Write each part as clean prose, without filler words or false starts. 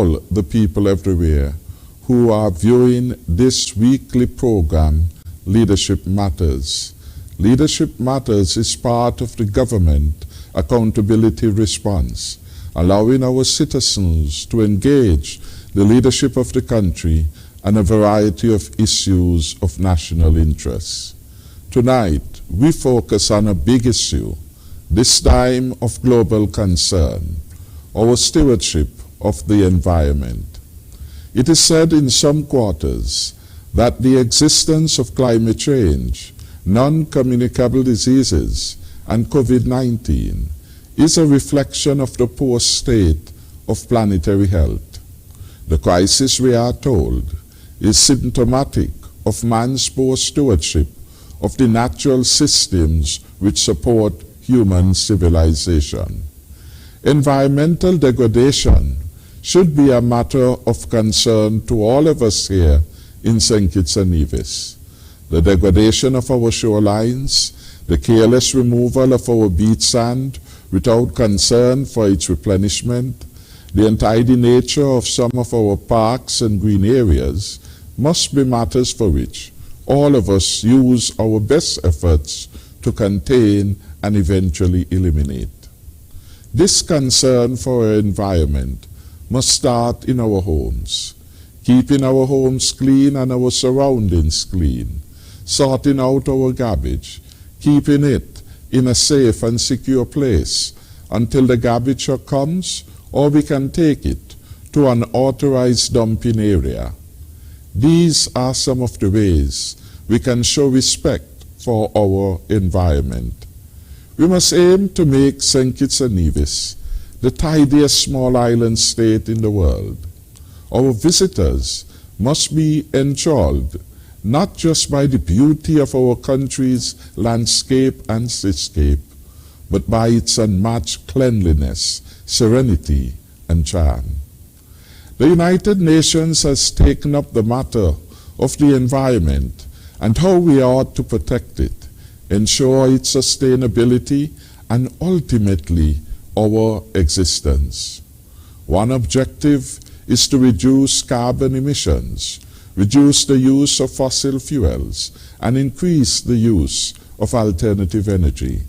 all the people everywhere who are viewing this weekly program, Leadership Matters. Leadership Matters is part of the government accountability response, allowing our citizens to engage the leadership of the country on a variety of issues of national interest. Tonight, we focus on a big issue, this time of global concern, our stewardship of the environment. It is said in some quarters that the existence of climate change, non-communicable diseases, and COVID-19 is a reflection of the poor state of planetary health. The crisis, we are told, is symptomatic of man's poor stewardship of the natural systems which support human civilization. Environmental degradation should be a matter of concern to all of us here in St. Kitts and Nevis. The degradation of our shorelines, the careless removal of our beach sand without concern for its replenishment, the untidy nature of some of our parks and green areas must be matters for which all of us use our best efforts to contain and eventually eliminate. This concern for our environment must start in our homes, keeping our homes clean and our surroundings clean, sorting out our garbage, keeping it in a safe and secure place until the garbage truck comes or we can take it to an authorized dumping area. These are some of the ways we can show respect for our environment. We must aim to make St. Kitts and Nevis the tidiest small island state in the world. Our visitors must be enthralled not just by the beauty of our country's landscape and seascape, but by its unmatched cleanliness, serenity, and charm. The United Nations has taken up the matter of the environment and how we ought to protect it, ensure its sustainability, and ultimately our existence. One objective is to reduce carbon emissions, reduce the use of fossil fuels, and increase the use of alternative energy.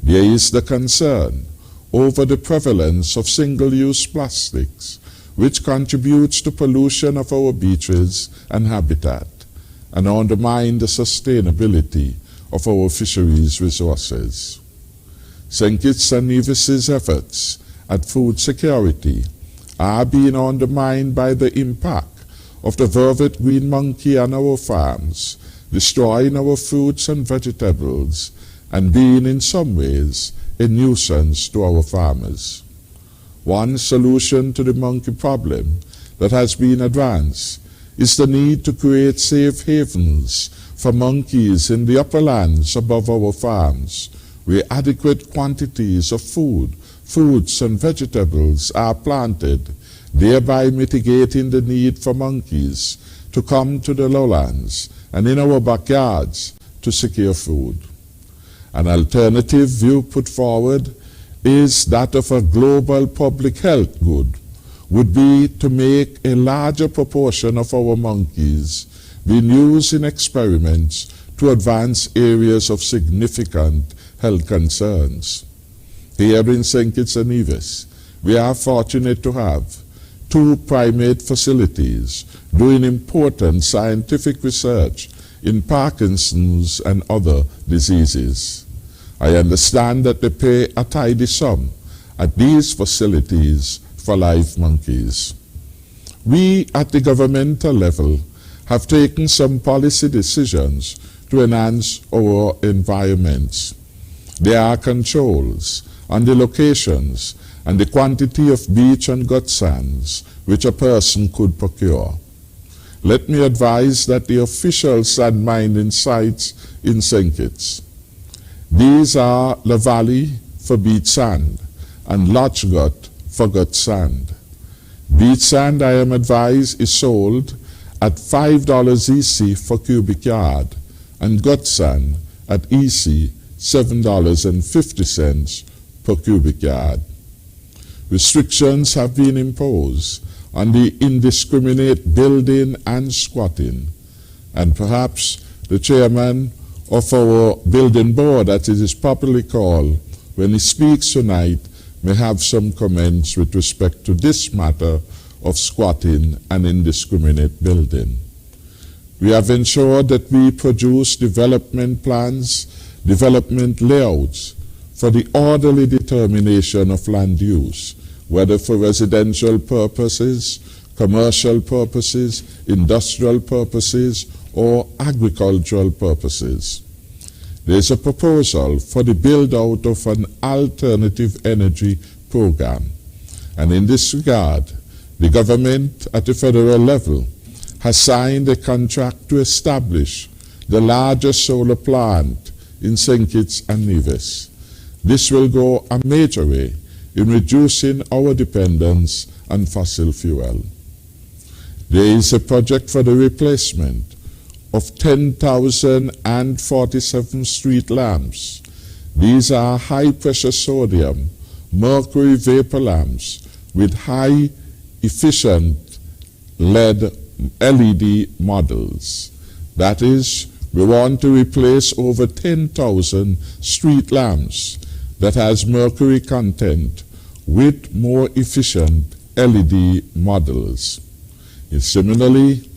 There is the concern over the prevalence of single-use plastics, which contributes to pollution of our beaches and habitat, and undermine the sustainability of our fisheries resources. St. Kitts and Nevis's efforts at food security are being undermined by the impact of the vervet green monkey on our farms, destroying our fruits and vegetables, and being in some ways a nuisance to our farmers. One solution to the monkey problem that has been advanced is the need to create safe havens for monkeys in the upper lands above our farms, where adequate quantities of food, fruits, and vegetables are planted, thereby mitigating the need for monkeys to come to the lowlands and in our backyards to secure food. An alternative view put forward is that of a global public health good, would be to make a larger proportion of our monkeys being used in experiments to advance areas of significant health concerns. Here in St. Kitts and Nevis, we are fortunate to have 2 primate facilities doing important scientific research in Parkinson's and other diseases. I understand that they pay a tidy sum at these facilities for live monkeys. We at the governmental level have taken some policy decisions to enhance our environments. There are controls on the locations and the quantity of beach and gut sands which a person could procure. Let me advise that the official sand mining sites in St. Kitts, these are La Valley for beach sand and Loch Gut for gut sand. Beach sand, I am advised, is sold at $5 EC for cubic yard, and gut sand at EC $7.50 per cubic yard. Restrictions have been imposed on the indiscriminate building and squatting. And perhaps the chairman of our building board, as it is popularly called, when he speaks tonight, may have some comments with respect to this matter of squatting and indiscriminate building. We have ensured that we produce development plans, development layouts for the orderly determination of land use, whether for residential purposes, commercial purposes, industrial purposes, or agricultural purposes. There is a proposal for the build-out of an alternative energy program, and in this regard, the government at the federal level has signed a contract to establish the largest solar plant in St. Kitts and Nevis. This will go a major way in reducing our dependence on fossil fuel. There is a project for the replacement of 10,047 street lamps. These are high-pressure sodium, mercury vapor lamps with high-efficient LED models. That is, we want to replace over 10,000 street lamps that has mercury content with more efficient LED models. Similarly,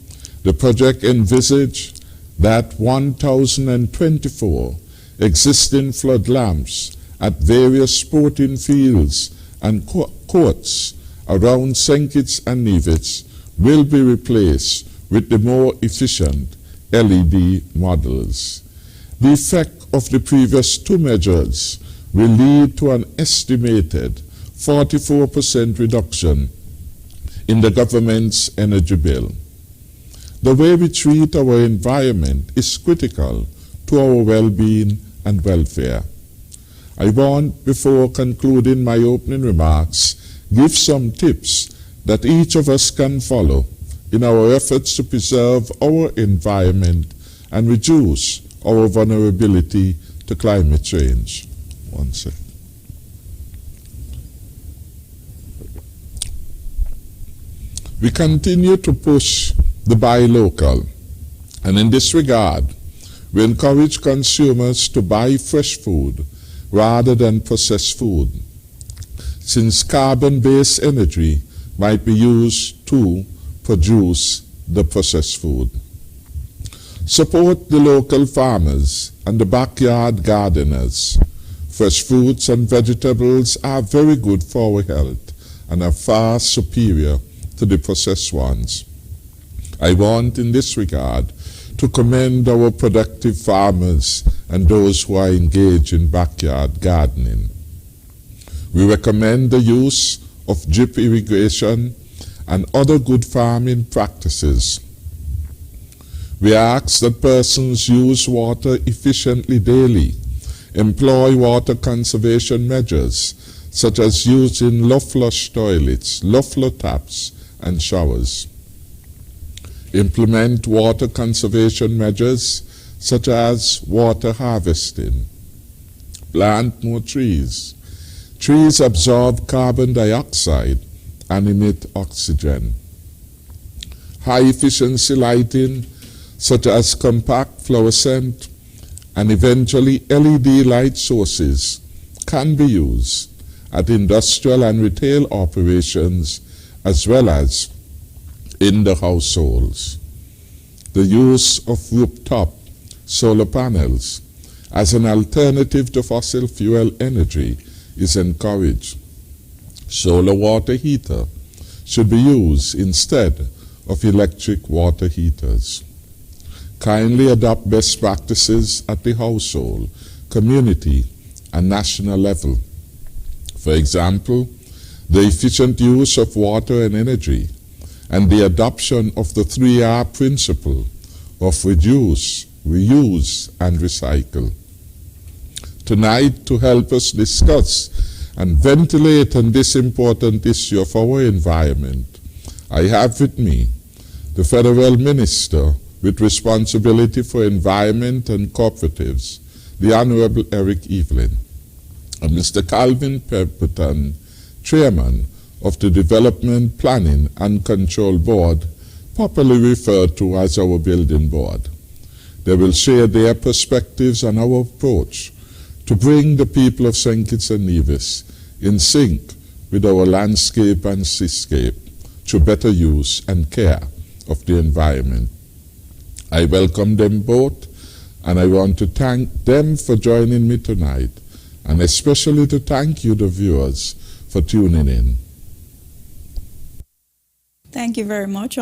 the project envisaged that 1,024 existing flood lamps at various sporting fields and courts around St. Kitts and Nevis will be replaced with the more efficient LED models. The effect of the previous two measures will lead to an estimated 44% reduction in the government's energy bill. The way we treat our environment is critical to our well-being and welfare. I want, before concluding my opening remarks, give some tips that each of us can follow in our efforts to preserve our environment and reduce our vulnerability to climate change. One second. We continue to push the buy local, and in this regard, we encourage consumers to buy fresh food rather than processed food, since carbon-based energy might be used to produce the processed food. Support the local farmers and the backyard gardeners. Fresh fruits and vegetables are very good for our health and are far superior to the processed ones. I want, in this regard, to commend our productive farmers and those who are engaged in backyard gardening. We recommend the use of drip irrigation and other good farming practices. We ask that persons use water efficiently daily, employ water conservation measures such as using low-flush toilets, low-flow taps, and showers. Implement water conservation measures such as water harvesting. Plant more trees. Trees absorb carbon dioxide and emit oxygen. High-efficiency lighting such as compact fluorescent and eventually LED light sources can be used at industrial and retail operations as well as in the households. The use of rooftop solar panels as an alternative to fossil fuel energy is encouraged. Solar water heater should be used instead of electric water heaters. Kindly adopt best practices at the household, community, and national level. For example, the efficient use of water and energy and the adoption of the 3R principle of reduce, reuse, and recycle. Tonight, to help us discuss and ventilate on this important issue of our environment, I have with me the Federal Minister with responsibility for environment and cooperatives, the Honorable Eric Evelyn, and Mr. Calvin Pemberton, Chairman of the Development Planning and Control Board, popularly referred to as our Building Board. They will share their perspectives on our approach to bring the people of St. Kitts and Nevis in sync with our landscape and seascape through better use and care of the environment. I welcome them both, and I want to thank them for joining me tonight, and especially to thank you, the viewers, for tuning in. Thank you very much.